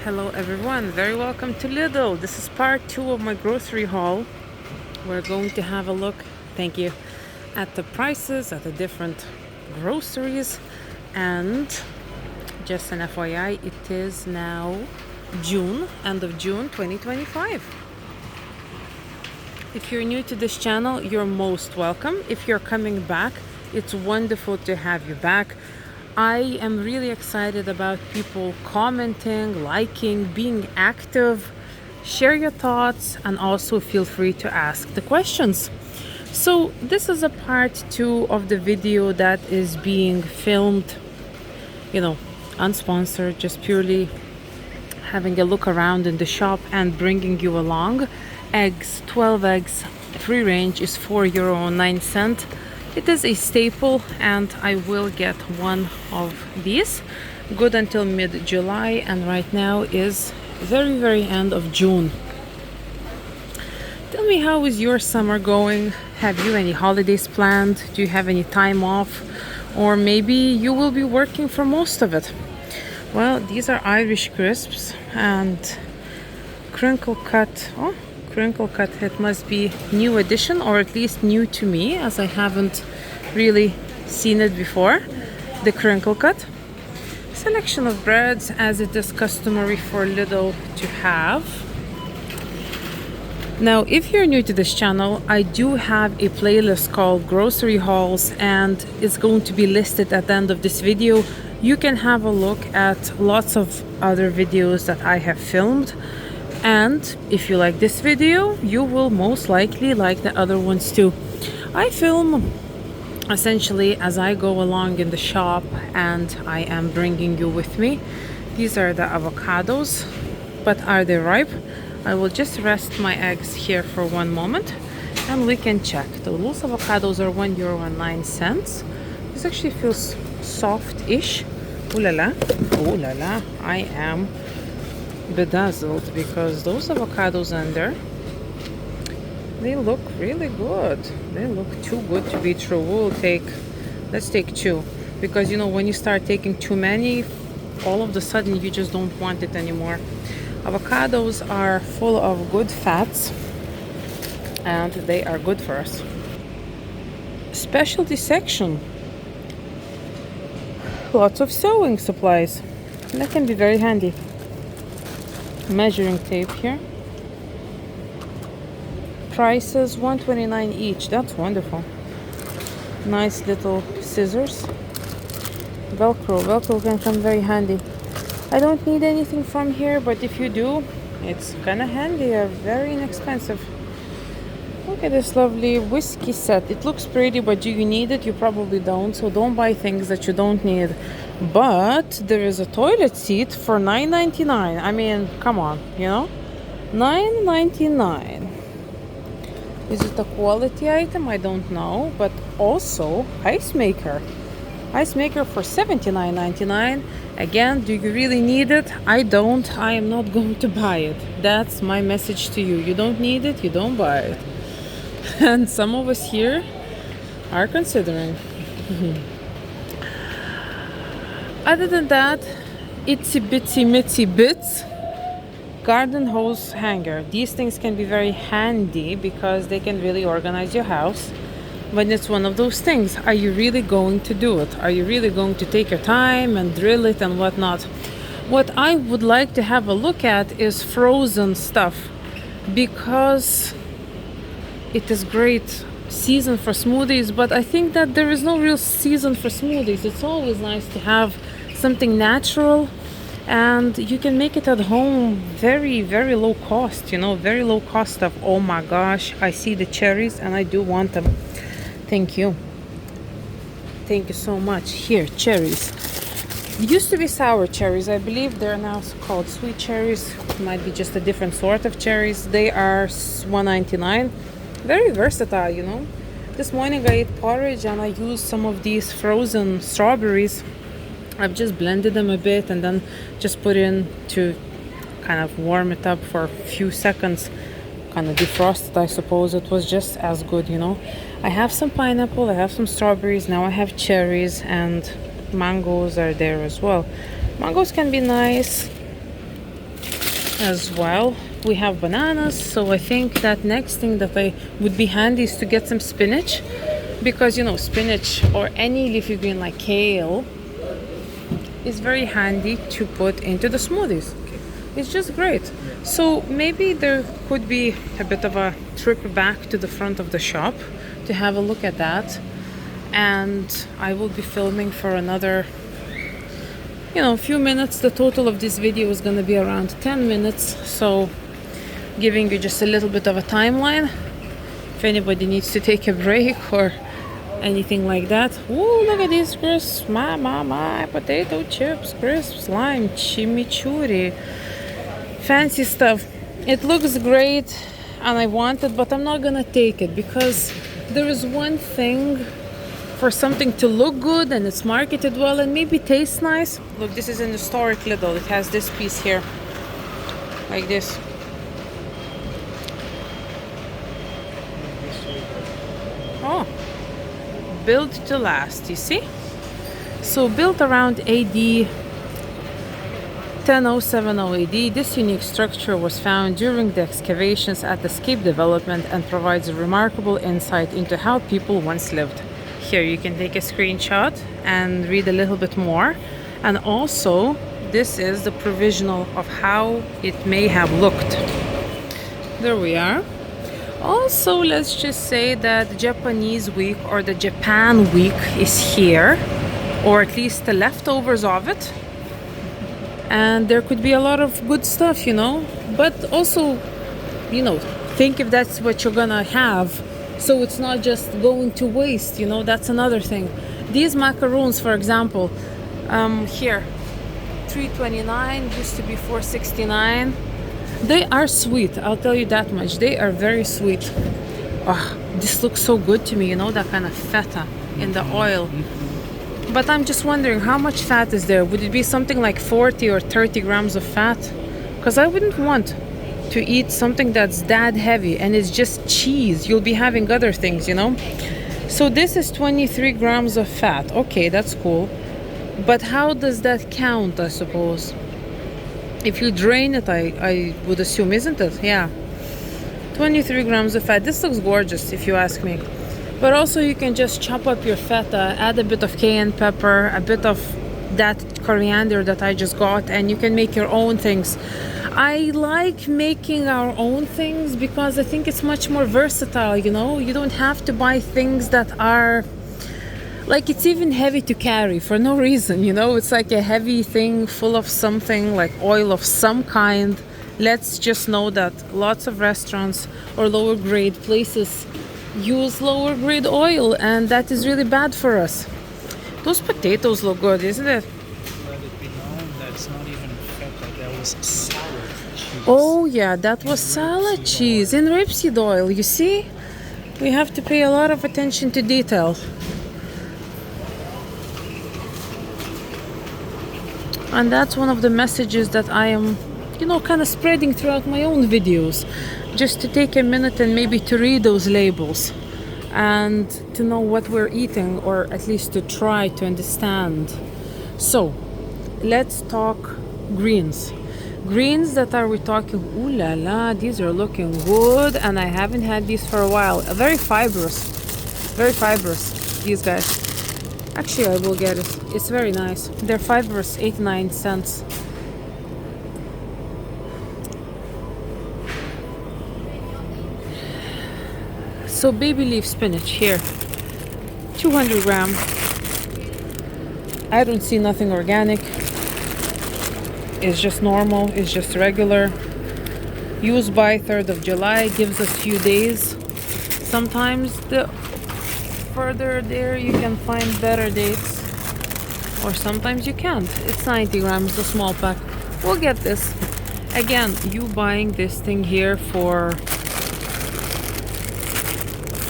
Hello everyone, very welcome to Lidl. This is part 2 of my grocery haul. We're going to have a look, thank you, at the prices at the different groceries. And just an FYI, it is now June, end of June 2025. If you're new to this channel, you're most welcome. If you're coming back, it's wonderful to have you back. I am really excited about people commenting, liking, being active. Share your thoughts and also feel free to ask the questions. So this is a part 2 of the video that is being filmed, unsponsored, just purely having a look around in the shop and bringing you along. Eggs, 12 eggs, free range is €4.09. It is a staple and I will get one of these. Good until mid-July, and right now is very end of June. Tell me, how is your summer going? Have you any holidays planned? Do you have any time off? Or maybe you will be working for most of it. Well, these are Irish crisps and crinkle cut. Crinkle cut, it must be new edition, or at least new to me, as I haven't really seen it before. The crinkle cut selection of breads, as it is customary for Lidl to have. Now, if you're new to this channel, I do have a playlist called grocery hauls, and it's going to be listed at the end of this video. You can have a look at lots of other videos that I have filmed. And if you like this video, you will most likely like the other ones too. I film essentially as I go along in the shop, and I am bringing you with me. These are the avocados, but are they ripe? I will just rest my eggs here for one moment and we can check. Those avocados are €1.09. This actually feels soft-ish. Ooh la la, ooh la la. I am bedazzled because those avocados under, they look really good. They look too good to be true. Let's take two, because when you start taking too many, all of a sudden you just don't want it anymore. Avocados are full of good fats and they are good for us. Specialty section, lots of sewing supplies. That can be very handy. Measuring tape here. Prices $1.29 each. That's wonderful. Nice little scissors. Velcro can come very handy. I don't need anything from here, but if you do, it's kind of handy. They're very inexpensive. Look at this lovely whiskey set. It looks pretty, but do you need it? You probably don't, so don't buy things that you don't need. But there is a toilet seat for $9.99. I mean, come on, $9.99. Is it a quality item? I don't know. But also, ice maker for $79.99. Again, do you really need it? I don't. I am not going to buy it. That's my message to you. You don't need it, you don't buy it. And some of us here are considering. Other than that, itsy bitsy mitsy bits garden hose hanger. These things can be very handy because they can really organize your house. But it's one of those things. Are you really going to do it? Are you really going to take your time and drill it and whatnot? What I would like to have a look at is frozen stuff, because it is great season for smoothies, but I think that there is no real season for smoothies. It's always nice to have something natural, and you can make it at home very low cost, very low cost stuff. Oh my gosh, I see the cherries and I do want them. Thank you so much. Here, cherries. It used to be sour cherries. I believe they're now called sweet cherries. It might be just a different sort of cherries. They are $1.99. Very versatile, This morning I ate porridge and I used some of these frozen strawberries. I've just blended them a bit and then just put in to kind of warm it up for a few seconds. Kind of defrosted, I suppose. It was just as good, I have some pineapple, I have some strawberries, now I have cherries, and mangoes are there as well. Mangoes can be nice. as well. We have bananas, so I think that next thing that I would be handy is to get some spinach, because you know, spinach or any leafy green like kale is very handy to put into the smoothies. It's just great. So maybe there could be a bit of a trip back to the front of the shop to have a look at that, and I will be filming for another, you know, a few minutes. The total of this video is going to be around 10 minutes, so giving you just a little bit of a timeline if anybody needs to take a break or anything like that. Ooh, look at these crisps. My potato chips, crisps, lime, chimichurri, fancy stuff. It looks great and I want it, but I'm not gonna take it because there is one thing for something to look good and it's marketed well and maybe tastes nice. Look, this is an historic Lidl. It has this piece here, like this. Oh, built to last, you see? So built around AD 10070 AD, this unique structure was found during the excavations at the Scape development and provides a remarkable insight into how people once lived. Here you can take a screenshot and read a little bit more. And also, this is the provisional of how it may have looked. There we are. Also, let's just say that Japanese week or the Japan week is here, or at least the leftovers of it. And there could be a lot of good stuff, you know, but also, you know, think if that's what you're gonna have, so it's not just going to waste, you know. That's another thing. These macaroons, for example, here, $3.29, used to be $4.69. They are sweet, I'll tell you that much. They are very sweet. Oh, this looks so good to me, you know, that kind of feta in the oil. But I'm just wondering, how much fat is there? Would it be something like 40 or 30 grams of fat? Because I wouldn't want to eat something that's that heavy and it's just cheese. You'll be having other things, you know. So this is 23 grams of fat. Okay, that's cool. But how does that count, I suppose? If you drain it, I would assume, isn't it? Yeah. 23 grams of fat. This looks gorgeous, if you ask me. But also you can just chop up your feta, add a bit of cayenne pepper, a bit of that coriander that I just got, and you can make your own things. I like making our own things because I think it's much more versatile, you know. You don't have to buy things that are like, it's even heavy to carry for no reason, you know. It's like a heavy thing full of something, like oil of some kind. Let's just know that lots of restaurants or lower grade places use lower grade oil, and that is really bad for us. Those potatoes look good, isn't it? Let it be known that's not even feta, that was salad cheese. Oh yeah, that was salad cheese in rapeseed oil. You see, we have to pay a lot of attention to detail. And that's one of the messages that I am, you know, kind of spreading throughout my own videos. Just to take a minute and maybe to read those labels and to know what we're eating, or at least to try to understand. So, let's talk greens. Greens that are we talking? Ooh la la, these are looking good, and I haven't had these for a while. Very fibrous, these guys. Actually, I will get it. It's very nice. They're fibrous, 89 cents. So baby leaf spinach here, 200 gram. I don't see nothing organic. It's just normal, it's just regular. Used by 3rd of July, gives us few days. Sometimes the further there you can find better dates, or sometimes you can't. It's 90 grams, the small pack. We'll get this. Again, you buying this thing here for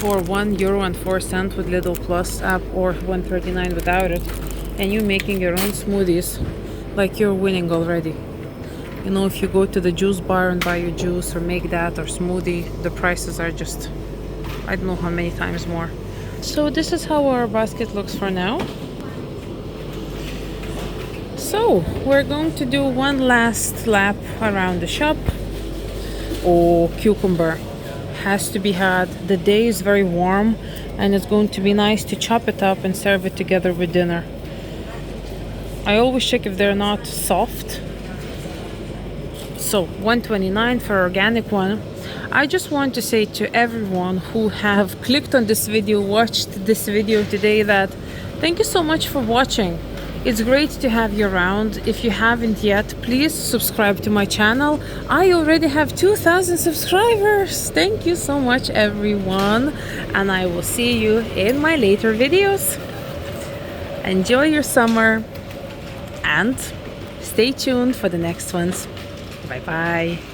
€1.04 with Lidl Plus app, or $1.39 without it, and you making your own smoothies, like, you're winning already. You know, if you go to the juice bar and buy your juice or make that or smoothie, the prices are just, I don't know how many times more. So this is how our basket looks for now. So we're going to do one last lap around the shop. Oh, cucumber has to be had. The day is very warm and it's going to be nice to chop it up and serve it together with dinner. I always check if they're not soft. So 129 for organic one. I just want to say to everyone who have clicked on this video, watched this video today, that thank you so much for watching. It's great to have you around. If you haven't yet, please subscribe to my channel. I already have 2,000 subscribers. Thank you so much, everyone. And I will see you in my later videos. Enjoy your summer and stay tuned for the next ones. Bye bye.